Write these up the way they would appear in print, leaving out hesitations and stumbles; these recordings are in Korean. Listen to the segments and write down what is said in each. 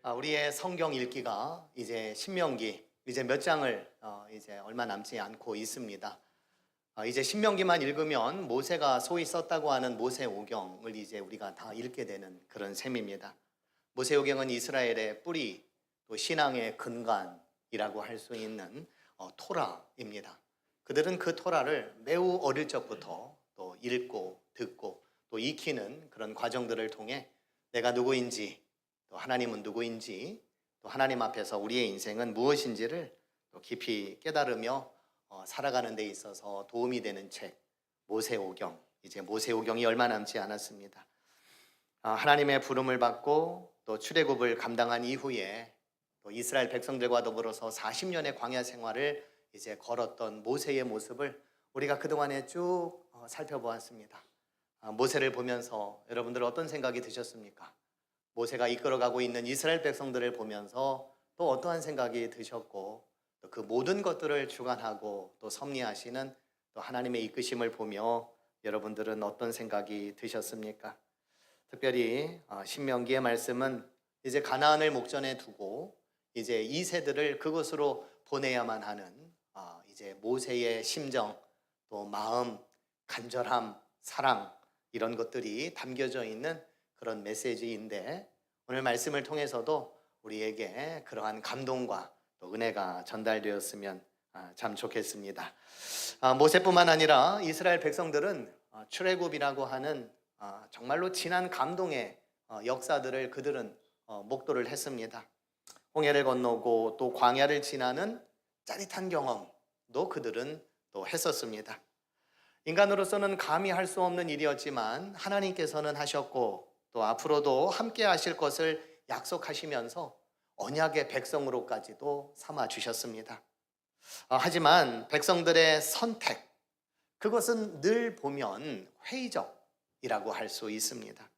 우리의 성경 읽기가 이제 신명기 이제 몇 장을 이제 얼마 남지 않고 있습니다. 이제 신명기만 읽으면 모세가 소위 썼다고 하는 모세오경을 이제 우리가 다 읽게 되는 그런 셈입니다. 모세오경은 이스라엘의 뿌리, 또 신앙의 근간이라고 할 수 있는 토라입니다. 그들은 그 토라를 매우 어릴 적부터 또 읽고 듣고 또 익히는 그런 과정들을 통해 내가 누구인지, 또 하나님은 누구인지, 또 하나님 앞에서 우리의 인생은 무엇인지를 또 깊이 깨달으며 살아가는 데 있어서 도움이 되는 책 모세오경. 이제 모세오경이 얼마 남지 않았습니다. 하나님의 부름을 받고 또 출애굽을 감당한 이후에 또 이스라엘 백성들과 더불어서 40년의 광야 생활을 이제 걸었던 모세의 모습을 우리가 그동안에 쭉 살펴보았습니다. 모세를 보면서 여러분들 어떤 생각이 드셨습니까? 모세가 이끌어가고 있는 이스라엘 백성들을 보면서 또 어떠한 생각이 드셨고, 또 그 모든 것들을 주관하고 또 섭리하시는 또 하나님의 이끄심을 보며 여러분들은 어떤 생각이 드셨습니까? 특별히 신명기의 말씀은 이제 가나안을 목전에 두고 이제 이 세들을 그곳으로 보내야만 하는 이제 모세의 심정, 또 마음, 간절함, 사랑, 이런 것들이 담겨져 있는 그런 메시지인데, 오늘 말씀을 통해서도 우리에게 그러한 감동과 또 은혜가 전달되었으면 참 좋겠습니다. 모세뿐만 아니라 이스라엘 백성들은 출애굽이라고 하는 정말로 진한 감동의 역사들을 그들은 목도를 했습니다. 홍해를 건너고 또 광야를 지나는 짜릿한 경험도 그들은 또 했었습니다. 인간으로서는 감히 할 수 없는 일이었지만 하나님께서는 하셨고 또 앞으로도 함께 하실 것을 약속하시면서 언약의 백성으로까지도 삼아 주셨습니다. 하지만 백성들의 선택, 그것은 늘 보면 회의적이라고 할 수 있습니다.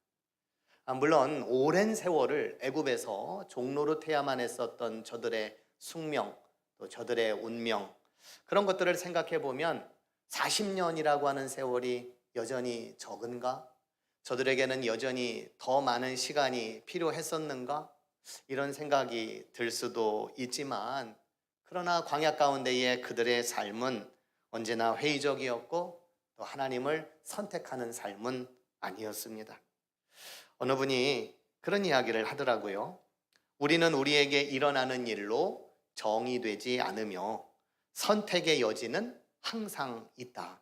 물론 오랜 세월을 애굽에서 종노릇해야만 했었던 저들의 숙명, 또 저들의 운명, 그런 것들을 생각해 보면 40년이라고 하는 세월이 여전히 적은가? 저들에게는 여전히 더 많은 시간이 필요했었는가? 이런 생각이 들 수도 있지만, 그러나 광야 가운데의 그들의 삶은 언제나 회의적이었고 또 하나님을 선택하는 삶은 아니었습니다. 어느 분이 그런 이야기를 하더라고요. 우리는 우리에게 일어나는 일로 정의되지 않으며 선택의 여지는 항상 있다.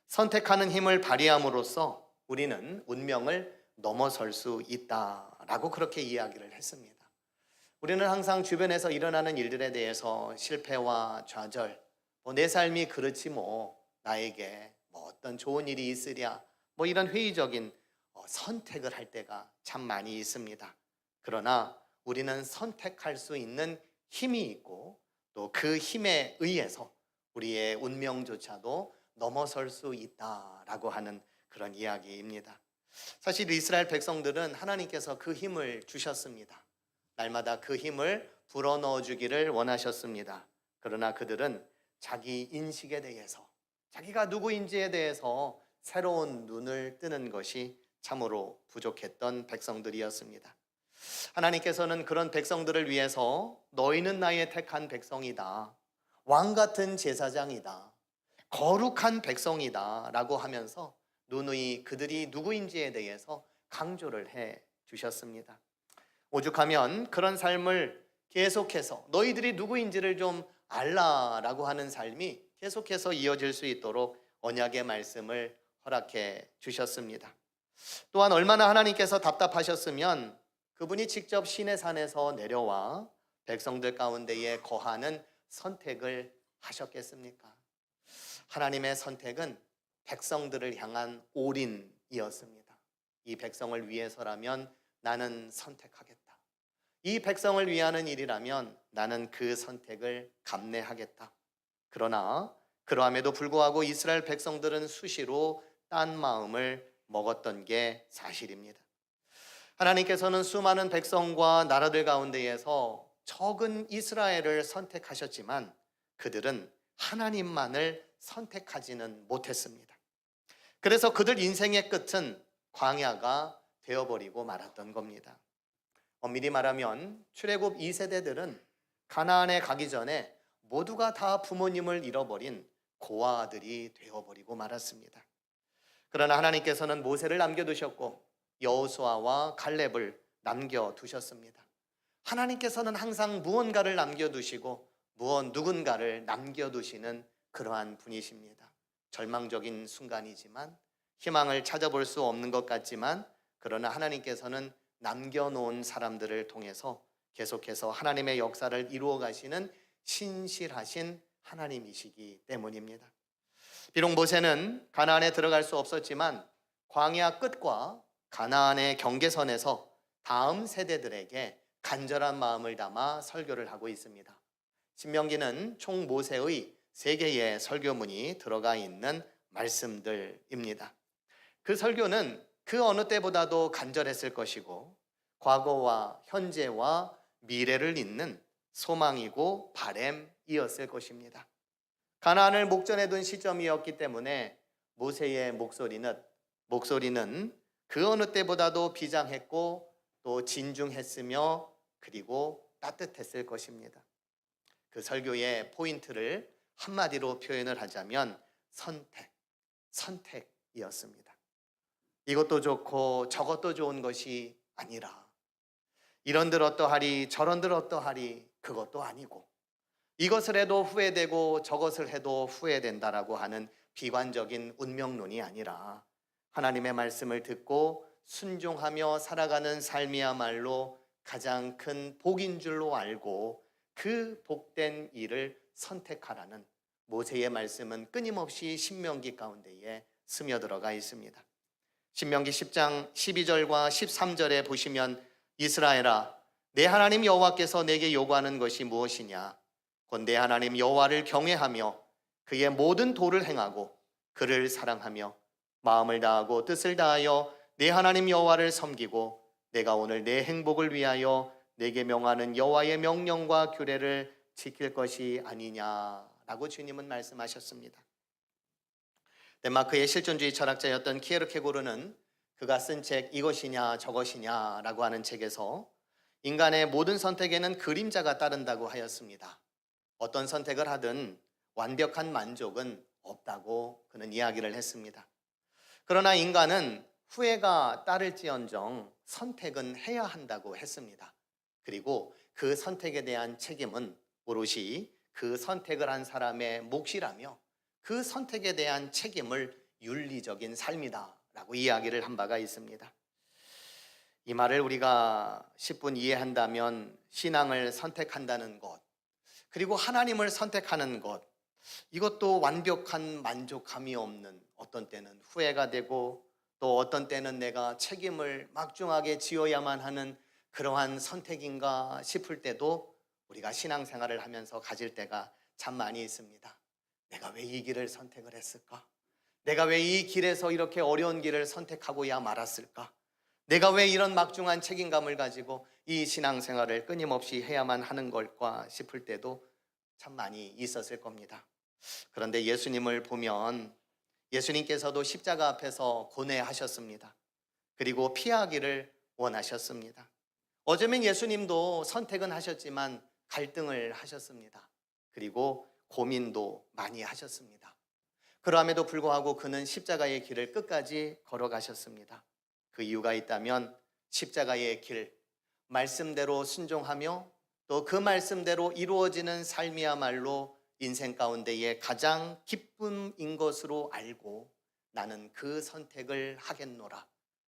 선택하는 힘을 발휘함으로써 우리는 운명을 넘어설 수 있다라고 그렇게 이야기를 했습니다. 우리는 항상 주변에서 일어나는 일들에 대해서 실패와 좌절, 내 삶이 그렇지 나에게 어떤 좋은 일이 있으랴, 이런 회의적인 선택을 할 때가 참 많이 있습니다. 그러나 우리는 선택할 수 있는 힘이 있고 또 그 힘에 의해서 우리의 운명조차도 넘어설 수 있다라고 하는 그런 이야기입니다. 사실 이스라엘 백성들은 하나님께서 그 힘을 주셨습니다. 날마다 그 힘을 불어넣어 주기를 원하셨습니다. 그러나 그들은 자기 인식에 대해서, 자기가 누구인지에 대해서 새로운 눈을 뜨는 것이 참으로 부족했던 백성들이었습니다. 하나님께서는 그런 백성들을 위해서 너희는 나의 택한 백성이다, 왕 같은 제사장이다, 거룩한 백성이다 라고 하면서 누누이 그들이 누구인지에 대해서 강조를 해 주셨습니다. 오죽하면 그런 삶을 계속해서 너희들이 누구인지를 좀 알라라고 하는 삶이 계속해서 이어질 수 있도록 언약의 말씀을 허락해 주셨습니다. 또한 얼마나 하나님께서 답답하셨으면 그분이 직접 시내산에서 내려와 백성들 가운데에 거하는 선택을 하셨겠습니까? 하나님의 선택은 백성들을 향한 올인이었습니다. 이 백성을 위해서라면 나는 선택하겠다. 이 백성을 위하는 일이라면 나는 그 선택을 감내하겠다. 그러나 그러함에도 불구하고 이스라엘 백성들은 수시로 딴 마음을 먹었던 게 사실입니다. 하나님께서는 수많은 백성과 나라들 가운데에서 적은 이스라엘을 선택하셨지만 그들은 하나님만을 선택하지는 못했습니다. 그래서 그들 인생의 끝은 광야가 되어버리고 말았던 겁니다. 엄밀히 말하면 출애굽 2세대들은 가나안에 가기 전에 모두가 다 부모님을 잃어버린 고아들이 되어버리고 말았습니다. 그러나 하나님께서는 모세를 남겨두셨고 여호수아와 갈렙을 남겨두셨습니다. 하나님께서는 항상 무언가를 남겨두시고 누군가를 남겨두시는 그러한 분이십니다. 절망적인 순간이지만, 희망을 찾아볼 수 없는 것 같지만, 그러나 하나님께서는 남겨놓은 사람들을 통해서 계속해서 하나님의 역사를 이루어 가시는 신실하신 하나님이시기 때문입니다. 비록 모세는 가나안에 들어갈 수 없었지만 광야 끝과 가나안의 경계선에서 다음 세대들에게 간절한 마음을 담아 설교를 하고 있습니다. 신명기는 총 모세의 3개의 설교문이 들어가 있는 말씀들입니다. 그 설교는 그 어느 때보다도 간절했을 것이고 과거와 현재와 미래를 잇는 소망이고 바램이었을 것입니다. 가나안을 목전에 둔 시점이었기 때문에 모세의 목소리는 그 어느 때보다도 비장했고 또 진중했으며 그리고 따뜻했을 것입니다. 그 설교의 포인트를 한마디로 표현을 하자면 선택이었습니다. 이것도 좋고 저것도 좋은 것이 아니라 이런들 어떠하리 저런들 어떠하리 그것도 아니고 이것을 해도 후회되고 저것을 해도 후회된다라고 하는 비관적인 운명론이 아니라 하나님의 말씀을 듣고 순종하며 살아가는 삶이야말로 가장 큰 복인 줄로 알고 그 복된 일을 선택하라는 모세의 말씀은 끊임없이 신명기 가운데에 스며들어가 있습니다. 신명기 10장 12절과 13절에 보시면 이스라엘아 내 하나님 여호와께서 내게 요구하는 것이 무엇이냐 곧 내 하나님 여호와를 경외하며 그의 모든 도를 행하고 그를 사랑하며 마음을 다하고 뜻을 다하여 내 하나님 여호와를 섬기고 내가 오늘 내 행복을 위하여 내게 명하는 여호와의 명령과 규례를 지킬 것이 아니냐라고 주님은 말씀하셨습니다. 덴마크의 실존주의 철학자였던 키에르케고르는 그가 쓴 책 이것이냐 저것이냐라고 하는 책에서 인간의 모든 선택에는 그림자가 따른다고 하였습니다. 어떤 선택을 하든 완벽한 만족은 없다고 그는 이야기를 했습니다. 그러나 인간은 후회가 따를지언정 선택은 해야 한다고 했습니다. 그리고 그 선택에 대한 책임은 오롯이 그 선택을 한 사람의 몫이라며 그 선택에 대한 책임을 윤리적인 삶이다라고 이야기를 한 바가 있습니다. 이 말을 우리가 10분 이해한다면 신앙을 선택한다는 것, 그리고 하나님을 선택하는 것, 이것도 완벽한 만족감이 없는, 어떤 때는 후회가 되고 또 어떤 때는 내가 책임을 막중하게 지어야만 하는 그러한 선택인가 싶을 때도 우리가 신앙생활을 하면서 가질 때가 참 많이 있습니다. 내가 왜 이 길을 선택을 했을까? 내가 왜 이 길에서 이렇게 어려운 길을 선택하고야 말았을까? 내가 왜 이런 막중한 책임감을 가지고 이 신앙생활을 끊임없이 해야만 하는 걸까 싶을 때도 참 많이 있었을 겁니다. 그런데 예수님을 보면 예수님께서도 십자가 앞에서 고뇌하셨습니다. 그리고 피하기를 원하셨습니다. 어쩌면 예수님도 선택은 하셨지만 갈등을 하셨습니다. 그리고 고민도 많이 하셨습니다. 그럼에도 불구하고 그는 십자가의 길을 끝까지 걸어가셨습니다. 그 이유가 있다면 십자가의 길, 말씀대로 순종하며 또 그 말씀대로 이루어지는 삶이야말로 인생 가운데의 가장 기쁨인 것으로 알고 나는 그 선택을 하겠노라.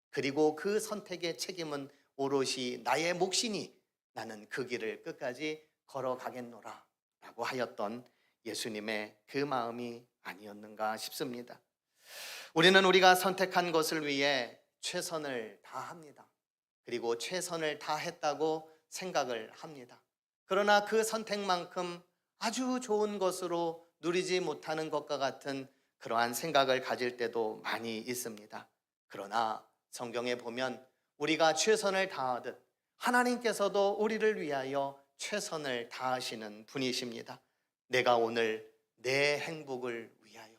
그리고 그 선택의 책임은 오롯이 나의 몫이니 나는 그 길을 끝까지 걸어가겠노라 라고 하였던 예수님의 그 마음이 아니었는가 싶습니다. 우리가 선택한 것을 위해 최선을 다합니다. 그리고 최선을 다했다고 생각을 합니다. 그러나 그 선택만큼 아주 좋은 것으로 누리지 못하는 것과 같은 그러한 생각을 가질 때도 많이 있습니다. 그러나 성경에 보면 우리가 최선을 다하듯 하나님께서도 우리를 위하여 최선을 다하시는 분이십니다. 내가 오늘 내 행복을 위하여,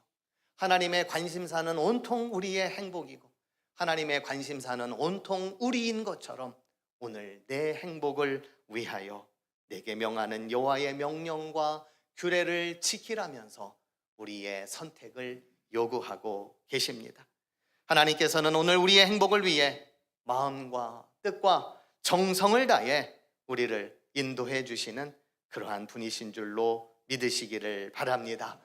하나님의 관심사는 온통 우리의 행복이고 하나님의 관심사는 온통 우리인 것처럼 오늘 내 행복을 위하여 내게 명하는 여호와의 명령과 규례를 지키라면서 우리의 선택을 요구하고 계십니다. 하나님께서는 오늘 우리의 행복을 위해 마음과 뜻과 정성을 다해 우리를 인도해 주시는 그러한 분이신 줄로 믿으시기를 바랍니다.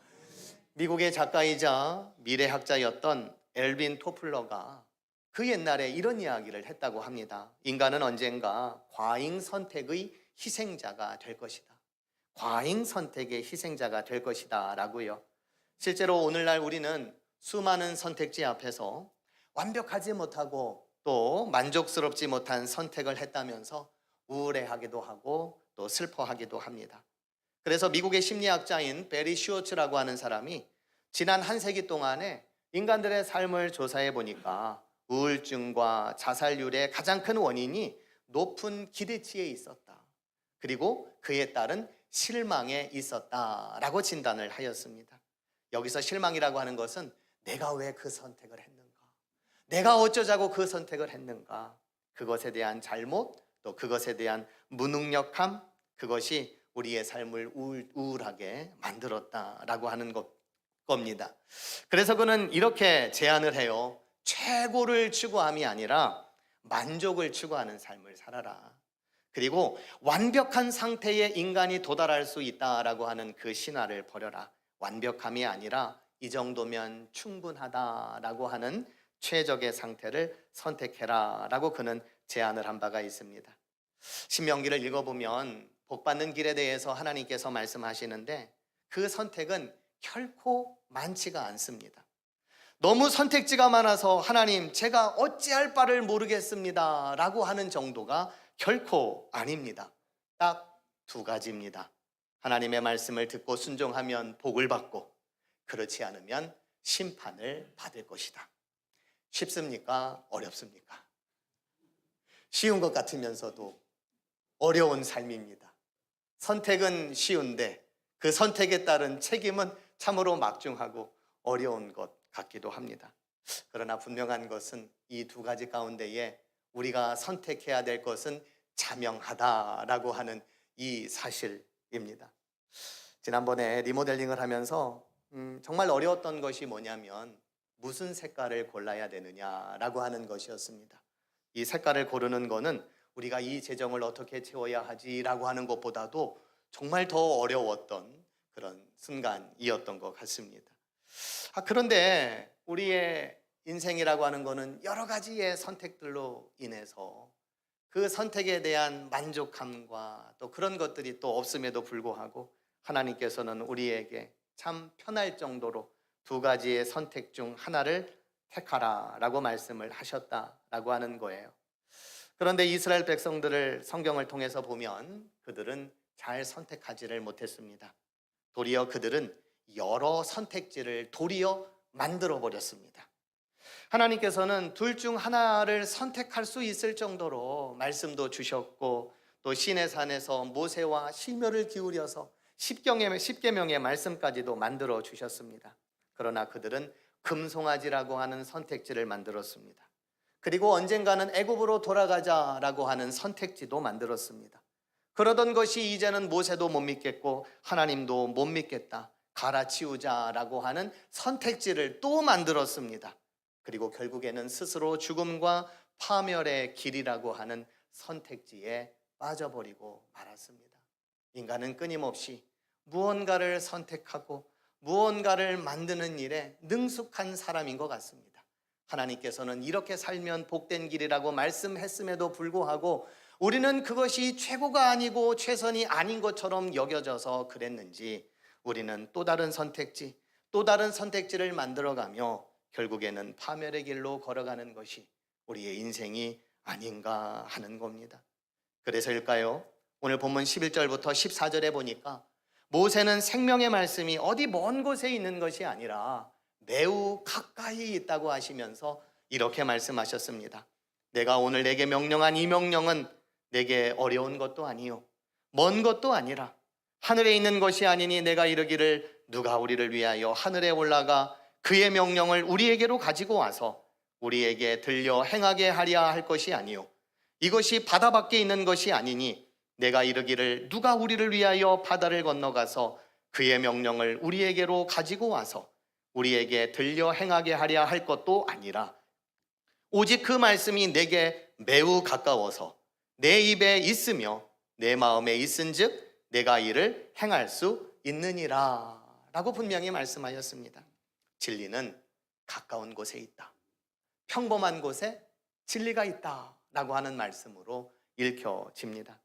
미국의 작가이자 미래학자였던 엘빈 토플러가 그 옛날에 이런 이야기를 했다고 합니다. 인간은 언젠가 과잉 선택의 희생자가 될 것이다. 과잉 선택의 희생자가 될 것이다 라고요. 실제로 오늘날 우리는 수많은 선택지 앞에서 완벽하지 못하고 또 만족스럽지 못한 선택을 했다면서 우울해하기도 하고 또 슬퍼하기도 합니다. 그래서 미국의 심리학자인 베리 슈워츠라고 하는 사람이 지난 한 세기 동안에 인간들의 삶을 조사해 보니까 우울증과 자살률의 가장 큰 원인이 높은 기대치에 있었다. 그리고 그에 따른 실망에 있었다라고 진단을 하였습니다. 여기서 실망이라고 하는 것은 내가 왜 그 선택을 했는가? 내가 어쩌자고 그 선택을 했는가? 그것에 대한 잘못, 또 그것에 대한 무능력함, 그것이 우리의 삶을 우울하게 만들었다라고 하는 겁니다. 그래서 그는 이렇게 제안을 해요. 최고를 추구함이 아니라 만족을 추구하는 삶을 살아라. 그리고 완벽한 상태에 인간이 도달할 수 있다라고 하는 그 신화를 버려라. 완벽함이 아니라 이 정도면 충분하다라고 하는 최적의 상태를 선택해라 라고 그는 제안을 한 바가 있습니다. 신명기를 읽어보면 복받는 길에 대해서 하나님께서 말씀하시는데 그 선택은 결코 많지가 않습니다. 너무 선택지가 많아서 하나님 제가 어찌할 바를 모르겠습니다 라고 하는 정도가 결코 아닙니다. 딱 두 가지입니다. 하나님의 말씀을 듣고 순종하면 복을 받고 그렇지 않으면 심판을 받을 것이다. 쉽습니까? 어렵습니까? 쉬운 것 같으면서도 어려운 삶입니다. 선택은 쉬운데 그 선택에 따른 책임은 참으로 막중하고 어려운 것 같기도 합니다. 그러나 분명한 것은 이 두 가지 가운데에 우리가 선택해야 될 것은 자명하다라고 하는 이 사실입니다. 지난번에 리모델링을 하면서 정말 어려웠던 것이 뭐냐면 무슨 색깔을 골라야 되느냐라고 하는 것이었습니다. 이 색깔을 고르는 거는 우리가 이 재정을 어떻게 채워야 하지라고 하는 것보다도 정말 더 어려웠던 그런 순간이었던 것 같습니다. 그런데 우리의 인생이라고 하는 거는 여러 가지의 선택들로 인해서 그 선택에 대한 만족함과 또 그런 것들이 또 없음에도 불구하고 하나님께서는 우리에게 참 편할 정도로 두 가지의 선택 중 하나를 택하라 라고 말씀을 하셨다라고 하는 거예요. 그런데 이스라엘 백성들을 성경을 통해서 보면 그들은 잘 선택하지를 못했습니다. 도리어 그들은 여러 선택지를 도리어 만들어 버렸습니다. 하나님께서는 둘 중 하나를 선택할 수 있을 정도로 말씀도 주셨고 또 시내산에서 모세와 심혈을 기울여서 십계명의 말씀까지도 만들어 주셨습니다. 그러나 그들은 금송아지라고 하는 선택지를 만들었습니다. 그리고 언젠가는 애굽으로 돌아가자라고 하는 선택지도 만들었습니다. 그러던 것이 이제는 모세도 못 믿겠고 하나님도 못 믿겠다, 갈아치우자라고 하는 선택지를 또 만들었습니다. 그리고 결국에는 스스로 죽음과 파멸의 길이라고 하는 선택지에 빠져버리고 말았습니다. 인간은 끊임없이 무언가를 선택하고 무언가를 만드는 일에 능숙한 사람인 것 같습니다. 하나님께서는 이렇게 살면 복된 길이라고 말씀했음에도 불구하고 우리는 그것이 최고가 아니고 최선이 아닌 것처럼 여겨져서 그랬는지 우리는 또 다른 선택지를 만들어가며 결국에는 파멸의 길로 걸어가는 것이 우리의 인생이 아닌가 하는 겁니다. 그래서일까요? 오늘 본문 11절부터 14절에 보니까 모세는 생명의 말씀이 어디 먼 곳에 있는 것이 아니라 매우 가까이 있다고 하시면서 이렇게 말씀하셨습니다. 내가 오늘 내게 명령한 이 명령은 내게 어려운 것도 아니요 먼 것도 아니라 하늘에 있는 것이 아니니 내가 이르기를 누가 우리를 위하여 하늘에 올라가 그의 명령을 우리에게로 가지고 와서 우리에게 들려 행하게 하려 할 것이 아니요 이것이 바다 밖에 있는 것이 아니니 내가 이르기를 누가 우리를 위하여 바다를 건너가서 그의 명령을 우리에게로 가지고 와서 우리에게 들려 행하게 하려 할 것도 아니라 오직 그 말씀이 내게 매우 가까워서 내 입에 있으며 내 마음에 있은즉 내가 이를 행할 수 있느니라 라고 분명히 말씀하셨습니다. 진리는 가까운 곳에 있다. 평범한 곳에 진리가 있다 라고 하는 말씀으로 읽혀집니다.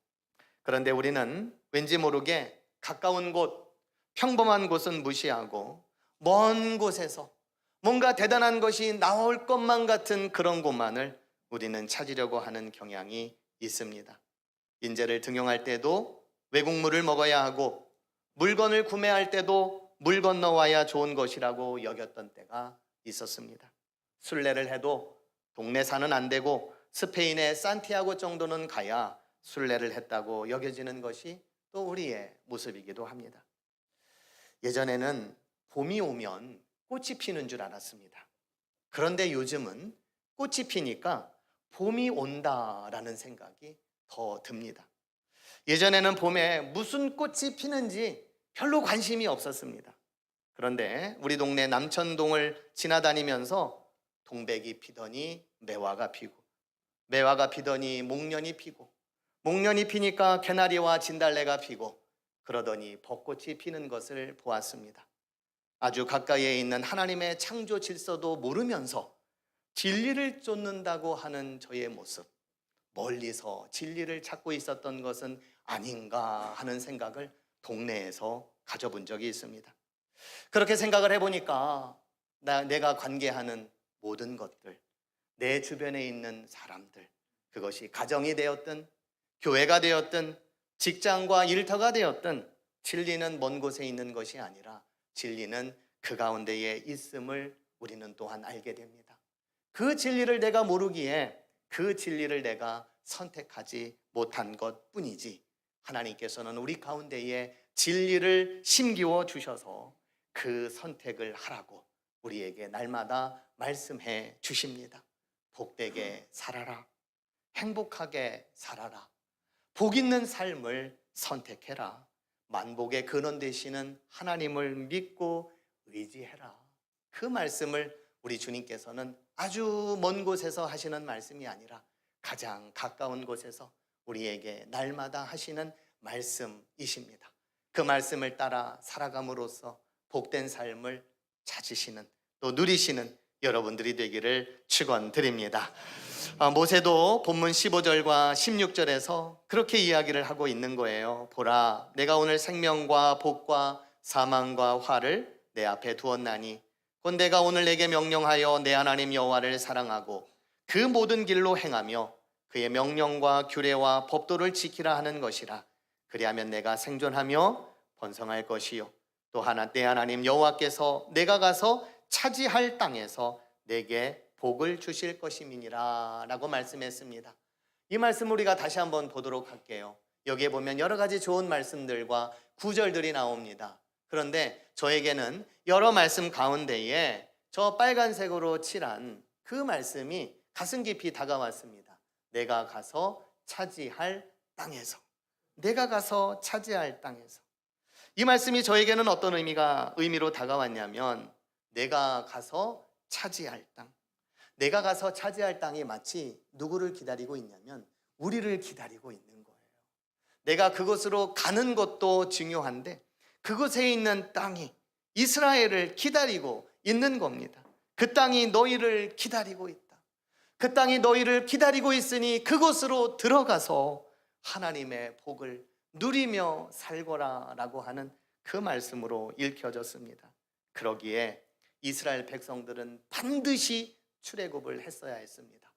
그런데 우리는 왠지 모르게 가까운 곳, 평범한 곳은 무시하고 먼 곳에서 뭔가 대단한 것이 나올 것만 같은 그런 곳만을 우리는 찾으려고 하는 경향이 있습니다. 인재를 등용할 때도 외국물을 먹어야 하고 물건을 구매할 때도 물 건너와야 좋은 것이라고 여겼던 때가 있었습니다. 순례를 해도 동네산은 안 되고 스페인의 산티아고 정도는 가야 순례를 했다고 여겨지는 것이 또 우리의 모습이기도 합니다. 예전에는 봄이 오면 꽃이 피는 줄 알았습니다. 그런데 요즘은 꽃이 피니까 봄이 온다라는 생각이 더 듭니다. 예전에는 봄에 무슨 꽃이 피는지 별로 관심이 없었습니다. 그런데 우리 동네 남천동을 지나다니면서 동백이 피더니 매화가 피고, 매화가 피더니 목련이 피고, 목련이 피니까 개나리와 진달래가 피고, 그러더니 벚꽃이 피는 것을 보았습니다. 아주 가까이에 있는 하나님의 창조 질서도 모르면서 진리를 쫓는다고 하는 저의 모습, 멀리서 진리를 찾고 있었던 것은 아닌가 하는 생각을 동네에서 가져본 적이 있습니다. 그렇게 생각을 해보니까 내가 관계하는 모든 것들, 내 주변에 있는 사람들, 그것이 가정이 되었든 교회가 되었든 직장과 일터가 되었든 진리는 먼 곳에 있는 것이 아니라 진리는 그 가운데에 있음을 우리는 또한 알게 됩니다. 그 진리를 내가 모르기에 그 진리를 내가 선택하지 못한 것뿐이지 하나님께서는 우리 가운데에 진리를 심기워 주셔서 그 선택을 하라고 우리에게 날마다 말씀해 주십니다. 복되게 살아라. 행복하게 살아라. 복 있는 삶을 선택해라. 만복의 근원 되시는 하나님을 믿고 의지해라. 그 말씀을 우리 주님께서는 아주 먼 곳에서 하시는 말씀이 아니라 가장 가까운 곳에서 우리에게 날마다 하시는 말씀이십니다. 그 말씀을 따라 살아감으로써 복된 삶을 찾으시는 또 누리시는 여러분들이 되기를 축원드립니다. 모세도 본문 15절과 16절에서 그렇게 이야기를 하고 있는 거예요. 보라, 내가 오늘 생명과 복과 사망과 화를 내 앞에 두었나니 곧 내가 오늘 내게 명령하여 내 하나님 여호와를 사랑하고 그 모든 길로 행하며 그의 명령과 규례와 법도를 지키라 하는 것이라. 그리하면 내가 생존하며 번성할 것이요 또 내 하나님 여호와께서 내가 가서 차지할 땅에서 내게 복을 주실 것임이니라 라고 말씀했습니다. 이 말씀 우리가 다시 한번 보도록 할게요. 여기에 보면 여러 가지 좋은 말씀들과 구절들이 나옵니다. 그런데 저에게는 여러 말씀 가운데에 저 빨간색으로 칠한 그 말씀이 가슴 깊이 다가왔습니다. 내가 가서 차지할 땅에서, 내가 가서 차지할 땅에서. 이 말씀이 저에게는 어떤 의미로 다가왔냐면 내가 가서 차지할 땅, 내가 가서 차지할 땅이 마치 누구를 기다리고 있냐면 우리를 기다리고 있는 거예요. 내가 그곳으로 가는 것도 중요한데 그곳에 있는 땅이 이스라엘을 기다리고 있는 겁니다. 그 땅이 너희를 기다리고 있다. 그 땅이 너희를 기다리고 있으니 그곳으로 들어가서 하나님의 복을 누리며 살거라 라고 하는 그 말씀으로 읽혀졌습니다. 그러기에 이스라엘 백성들은 반드시 출애굽을 했어야 했습니다.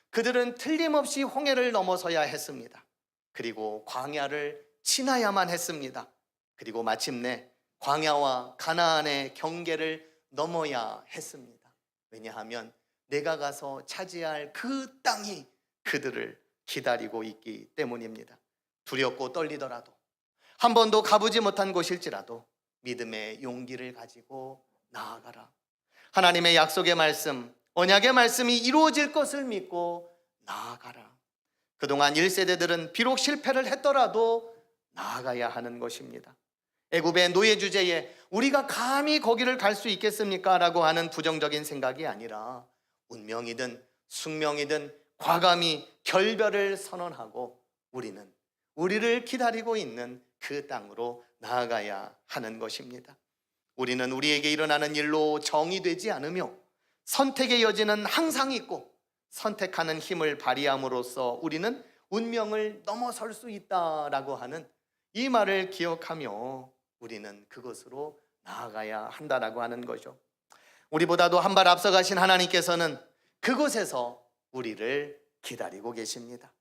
그들은 틀림없이 홍해를 넘어서야 했습니다. 그리고 광야를 지나야만 했습니다. 그리고 마침내 광야와 가나안의 경계를 넘어야 했습니다. 왜냐하면 내가 가서 차지할 그 땅이 그들을 기다리고 있기 때문입니다. 두렵고 떨리더라도 한 번도 가보지 못한 곳일지라도 믿음의 용기를 가지고 나아가라. 하나님의 약속의 말씀, 언약의 말씀이 이루어질 것을 믿고 나아가라. 그동안 1세대들은 비록 실패를 했더라도 나아가야 하는 것입니다. 애굽의 노예 주제에 우리가 감히 거기를 갈 수 있겠습니까? 라고 하는 부정적인 생각이 아니라 운명이든 숙명이든 과감히 결별을 선언하고 우리는 우리를 기다리고 있는 그 땅으로 나아가야 하는 것입니다. 우리는 우리에게 일어나는 일로 정의되지 않으며 선택의 여지는 항상 있고 선택하는 힘을 발휘함으로써 우리는 운명을 넘어설 수 있다라고 하는 이 말을 기억하며 우리는 그것으로 나아가야 한다라고 하는 거죠. 우리보다도 한 발 앞서가신 하나님께서는 그곳에서 우리를 기다리고 계십니다.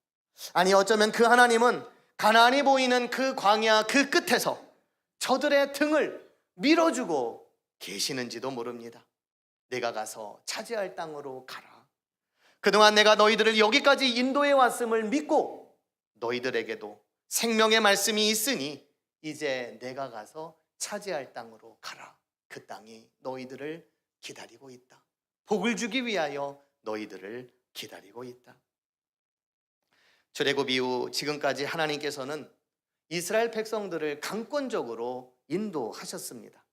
아니, 어쩌면 그 하나님은 가나안이 보이는 그 광야 그 끝에서 저들의 등을 밀어주고 계시는지도 모릅니다. 내가 가서 차지할 땅으로 가라. 그동안 내가 너희들을 여기까지 인도해 왔음을 믿고 너희들에게도 생명의 말씀이 있으니 이제 내가 가서 차지할 땅으로 가라. 그 땅이 너희들을 기다리고 있다. 복을 주기 위하여 너희들을 기다리고 있다. 출애굽 이후 지금까지 하나님께서는 이스라엘 백성들을 강권적으로 인도하셨습니다.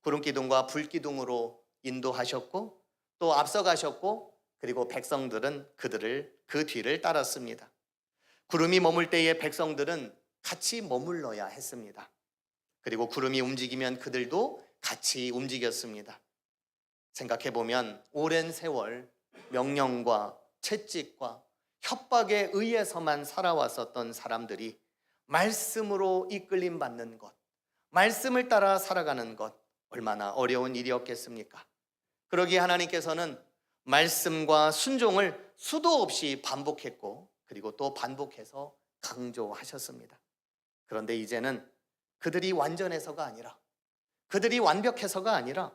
구름기둥과 불기둥으로 인도하셨고 또 앞서가셨고 그리고 백성들은 그들을 그 뒤를 따랐습니다. 구름이 머물 때에 백성들은 같이 머물러야 했습니다. 그리고 구름이 움직이면 그들도 같이 움직였습니다. 생각해보면 오랜 세월 명령과 채찍과 협박에 의해서만 살아왔었던 사람들이 말씀으로 이끌림 받는 것, 말씀을 따라 살아가는 것 얼마나 어려운 일이었겠습니까? 그러기에 하나님께서는 말씀과 순종을 수도 없이 반복했고 그리고 또 반복해서 강조하셨습니다. 그런데 이제는 그들이 완전해서가 아니라 그들이 완벽해서가 아니라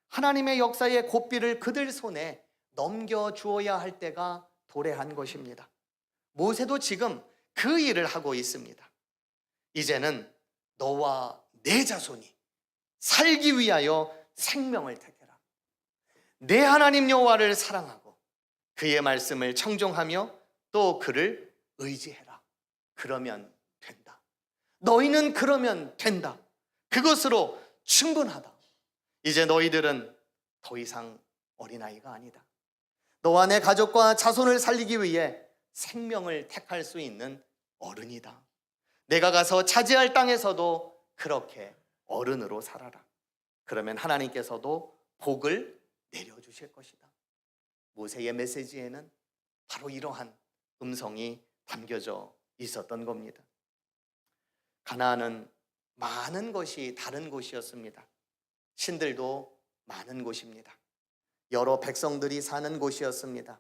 하나님의 역사의 고삐를 그들 손에 넘겨주어야 할 때가 도래한 것입니다. 모세도 지금 그 일을 하고 있습니다. 이제는 너와 내 자손이 살기 위하여 생명을 택해라. 내 하나님 여호와를 사랑하고 그의 말씀을 청종하며 또 그를 의지해라. 그러면 된다. 너희는 그러면 된다. 그것으로 충분하다. 이제 너희들은 더 이상 어린아이가 아니다. 너와 내 가족과 자손을 살리기 위해 생명을 택할 수 있는 어른이다. 내가 가서 차지할 땅에서도 그렇게 어른으로 살아라. 그러면 하나님께서도 복을 내려주실 것이다. 모세의 메시지에는 바로 이러한 음성이 담겨져 있었던 겁니다. 가나안은 많은 것이 다른 곳이었습니다. 신들도 많은 곳입니다. 여러 백성들이 사는 곳이었습니다.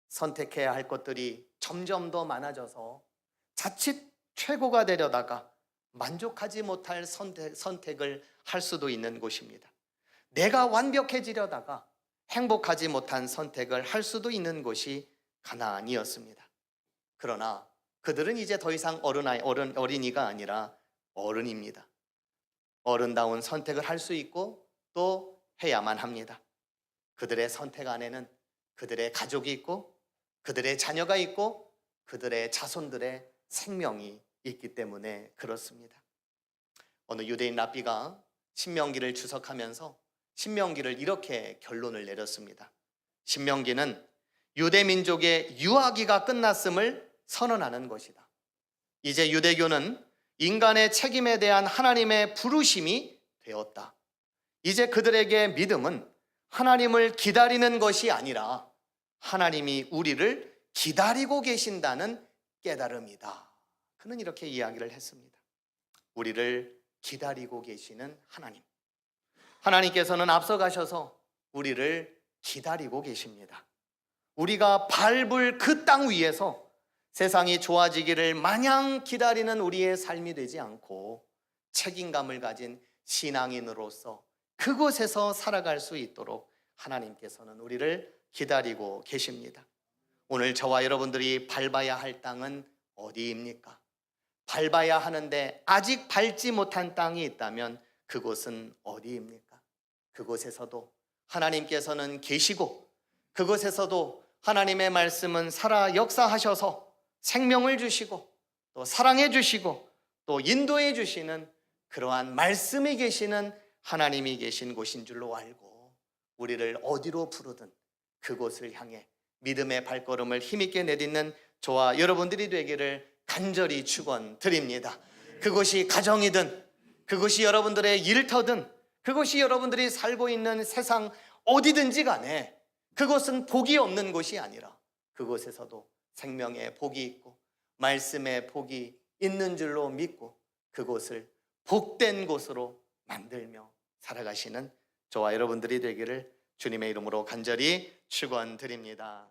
선택해야 할 것들이 점점 더 많아져서 자칫 최고가 되려다가 만족하지 못할 선택을 할 수도 있는 곳입니다. 내가 완벽해지려다가 행복하지 못한 선택을 할 수도 있는 곳이 가나안이었습니다. 그러나 그들은 이제 더 이상 어린이가 아니라 어른입니다. 어른다운 선택을 할 수 있고 또 해야만 합니다. 그들의 선택 안에는 그들의 가족이 있고 그들의 자녀가 있고 그들의 자손들의 생명이 있기 때문에 그렇습니다. 어느 유대인 랍비가 신명기를 주석하면서 신명기를 이렇게 결론을 내렸습니다. 신명기는 유대 민족의 유아기가 끝났음을 선언하는 것이다. 이제 유대교는 인간의 책임에 대한 하나님의 부르심이 되었다. 이제 그들에게 믿음은 하나님을 기다리는 것이 아니라 하나님이 우리를 기다리고 계신다는 깨달음이다. 그는 이렇게 이야기를 했습니다. 우리를 기다리고 계시는 하나님. 하나님께서는 앞서가셔서 우리를 기다리고 계십니다. 우리가 밟을 그 땅 위에서 세상이 좋아지기를 마냥 기다리는 우리의 삶이 되지 않고 책임감을 가진 신앙인으로서 그곳에서 살아갈 수 있도록 하나님께서는 우리를 기다리고 계십니다. 오늘 저와 여러분들이 밟아야 할 땅은 어디입니까? 밟아야 하는데 아직 밟지 못한 땅이 있다면 그곳은 어디입니까? 그곳에서도 하나님께서는 계시고 그곳에서도 하나님의 말씀은 살아 역사하셔서 생명을 주시고 또 사랑해 주시고 또 인도해 주시는 그러한 말씀이 계시는 하나님이 계신 곳인 줄로 알고 우리를 어디로 부르든 그곳을 향해 믿음의 발걸음을 힘있게 내딛는 저와 여러분들이 되기를 간절히 축원드립니다. 그것이 가정이든 그것이 여러분들의 일터든 그것이 여러분들이 살고 있는 세상 어디든지 간에 그것은 복이 없는 곳이 아니라 그곳에서도 생명의 복이 있고 말씀의 복이 있는 줄로 믿고 그곳을 복된 곳으로 만들며 살아가시는 저와 여러분들이 되기를 주님의 이름으로 간절히 축원드립니다.